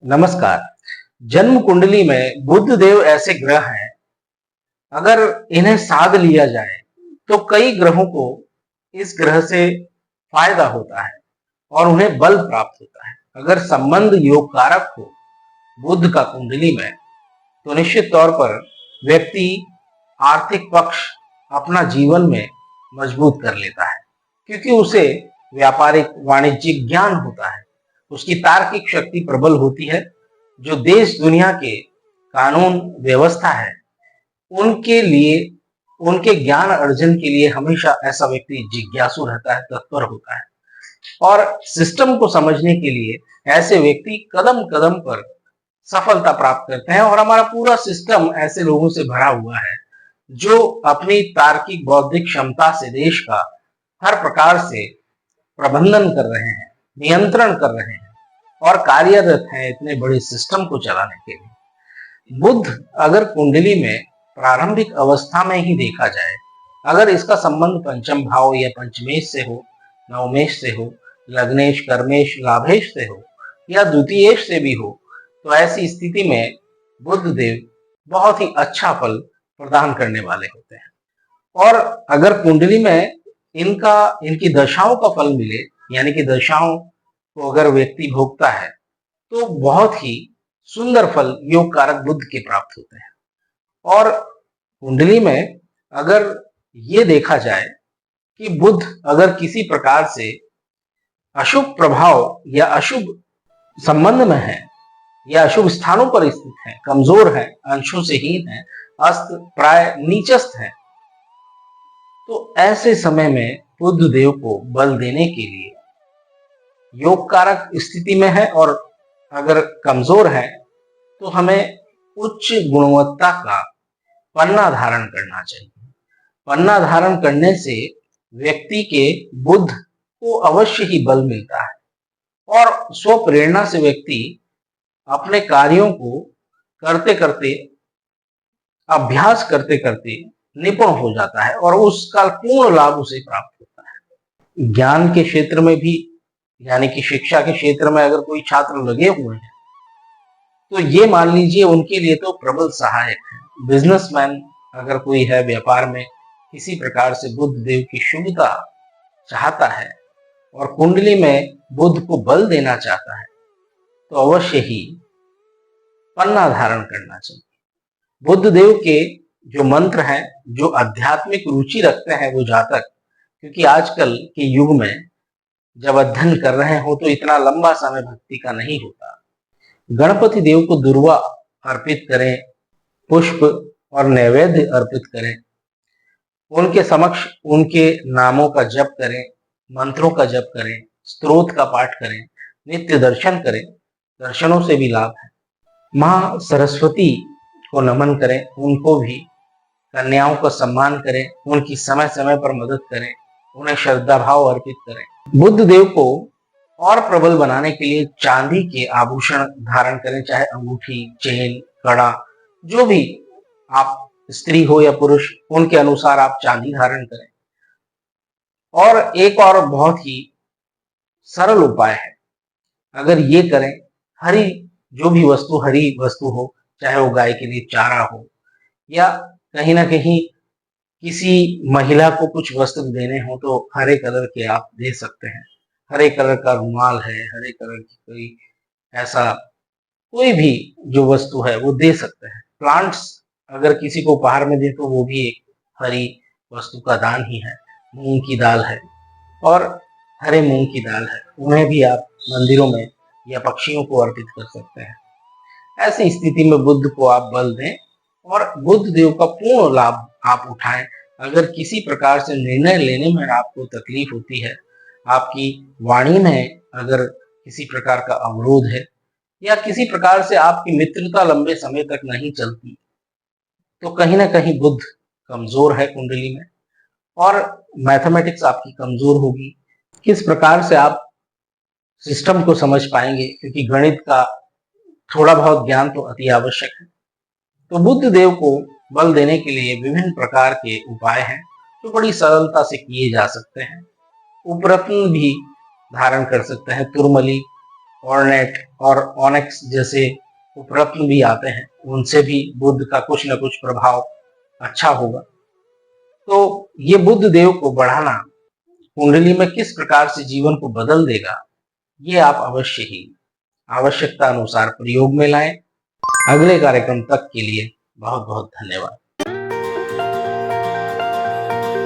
नमस्कार। जन्म कुंडली में बुध देव ऐसे ग्रह हैं, अगर इन्हें साध लिया जाए तो कई ग्रहों को इस ग्रह से फायदा होता है और उन्हें बल प्राप्त होता है। अगर संबंध योग कारक हो बुध का कुंडली में, तो निश्चित तौर पर व्यक्ति आर्थिक पक्ष अपना जीवन में मजबूत कर लेता है, क्योंकि उसे व्यापारिक वाणिज्यिक ज्ञान होता है। उसकी तार्किक शक्ति प्रबल होती है। जो देश दुनिया के कानून व्यवस्था है, उनके लिए, उनके ज्ञान अर्जन के लिए हमेशा ऐसा व्यक्ति जिज्ञासु रहता है, तत्पर होता है और सिस्टम को समझने के लिए ऐसे व्यक्ति कदम कदम पर सफलता प्राप्त करते हैं। और हमारा पूरा सिस्टम ऐसे लोगों से भरा हुआ है जो अपनी तार्किक बौद्धिक क्षमता से देश का हर प्रकार से प्रबंधन कर रहे हैं, नियंत्रण कर रहे हैं और कार्यरत हैं इतने बड़े सिस्टम को चलाने के लिए। बुध अगर कुंडली में प्रारंभिक अवस्था में ही देखा जाए, अगर इसका संबंध पंचम भाव या पंचमेश से हो, नवमेश से हो, लग्नेश, कर्मेश, लाभेश से हो या द्वितीयेश से भी हो, तो ऐसी स्थिति में बुध देव बहुत ही अच्छा फल प्रदान करने वाले होते हैं। और अगर कुंडली में इनकी दशाओं का फल मिले, यानी कि दशाओं को अगर व्यक्ति भोगता है, तो बहुत ही सुंदर फल योग कारक बुध के प्राप्त होते हैं। और कुंडली में अगर ये देखा जाए कि बुध अगर किसी प्रकार से अशुभ प्रभाव या अशुभ संबंध में है या अशुभ स्थानों पर स्थित है, कमजोर है, अंशों से हीन है, अस्त प्राय नीचस्थ है, तो ऐसे समय में बुध देव को बल देने के लिए योग कारक स्थिति में है और अगर कमजोर है तो हमें उच्च गुणवत्ता का पन्ना धारण करना चाहिए। पन्ना धारण करने से व्यक्ति के बुध को अवश्य ही बल मिलता है और स्व प्रेरणा से व्यक्ति अपने कार्यों को करते करते, अभ्यास करते करते निपुण हो जाता है और उसका पूर्ण लाभ उसे प्राप्त होता है। ज्ञान के क्षेत्र में भी, यानी कि शिक्षा के क्षेत्र में अगर कोई छात्र लगे हुए हैं, तो ये मान लीजिए उनके लिए तो प्रबल सहायक है। बिजनेसमैन अगर कोई है, व्यापार में किसी प्रकार से बुध देव की शुभता चाहता है और कुंडली में बुध को बल देना चाहता है, तो अवश्य ही पन्ना धारण करना चाहिए। बुध देव के जो मंत्र हैं, जो आध्यात्मिक रुचि रखते हैं वो जातक, क्योंकि आजकल के युग में जब अध्ययन कर रहे हो तो इतना लंबा समय भक्ति का नहीं होता। गणपति देव को दुर्वा अर्पित करें, पुष्प और नैवेद्य अर्पित करें, उनके समक्ष उनके नामों का जप करें, मंत्रों का जप करें, स्तोत्र का पाठ करें, नित्य दर्शन करें। दर्शनों से भी लाभ है। माँ सरस्वती को नमन करें, उनको भी, कन्याओं का सम्मान करें, उनकी समय समय पर मदद करें, उन्हें श्रद्धा भाव अर्पित करें। बुध देव को और प्रबल बनाने के लिए चांदी के आभूषण धारण करें, चाहे अंगूठी, चेन, कड़ा, जो भी आप, स्त्री हो या पुरुष, उनके अनुसार आप चांदी धारण करें। और एक और बहुत ही सरल उपाय है, अगर ये करें, हरी जो भी वस्तु, हरी वस्तु हो, चाहे वो गाय के लिए चारा हो या कहीं ना कहीं किसी महिला को कुछ वस्त्र देने हो, तो हरे कलर के आप दे सकते हैं। हरे कलर का रुमाल है, हरे कलर की कोई ऐसा कोई भी जो वस्तु है वो दे सकते हैं। प्लांट्स अगर किसी को उपहार में दे तो वो भी एक हरी वस्तु का दान ही है। मूंग की दाल है और हरे मूंग की दाल है, उन्हें भी आप मंदिरों में या पक्षियों को अर्पित कर सकते हैं। ऐसी स्थिति में बुध को आप बल दें और बुध देव का पूर्ण लाभ आप उठाएं। अगर किसी प्रकार से निर्णय लेने में आपको तकलीफ होती है, आपकी वाणी में अगर किसी प्रकार का अवरोध है या किसी प्रकार से आपकी मित्रता लंबे समय तक नहीं चलती, तो कहीं ना कहीं बुध कमजोर है कुंडली में और मैथमेटिक्स आपकी कमजोर होगी। किस प्रकार से आप सिस्टम को समझ पाएंगे, क्योंकि गणित का थोड़ा बहुत ज्ञान तो अति आवश्यक है। तो बुध देव को बल देने के लिए विभिन्न प्रकार के उपाय हैं जो बड़ी सरलता से किए जा सकते हैं। उपरत्न भी धारण कर सकते हैं, तुरमली ऑर्नेट और ऑनेक्स जैसे उपरत्न भी आते हैं, उनसे भी बुध का कुछ न कुछ प्रभाव अच्छा होगा। तो ये बुध देव को बढ़ाना कुंडली में किस प्रकार से जीवन को बदल देगा, ये आप अवश्य ही आवश्यकता अनुसार प्रयोग में लाएं। अगले कार्यक्रम तक के लिए बहुत बहुत धन्यवाद।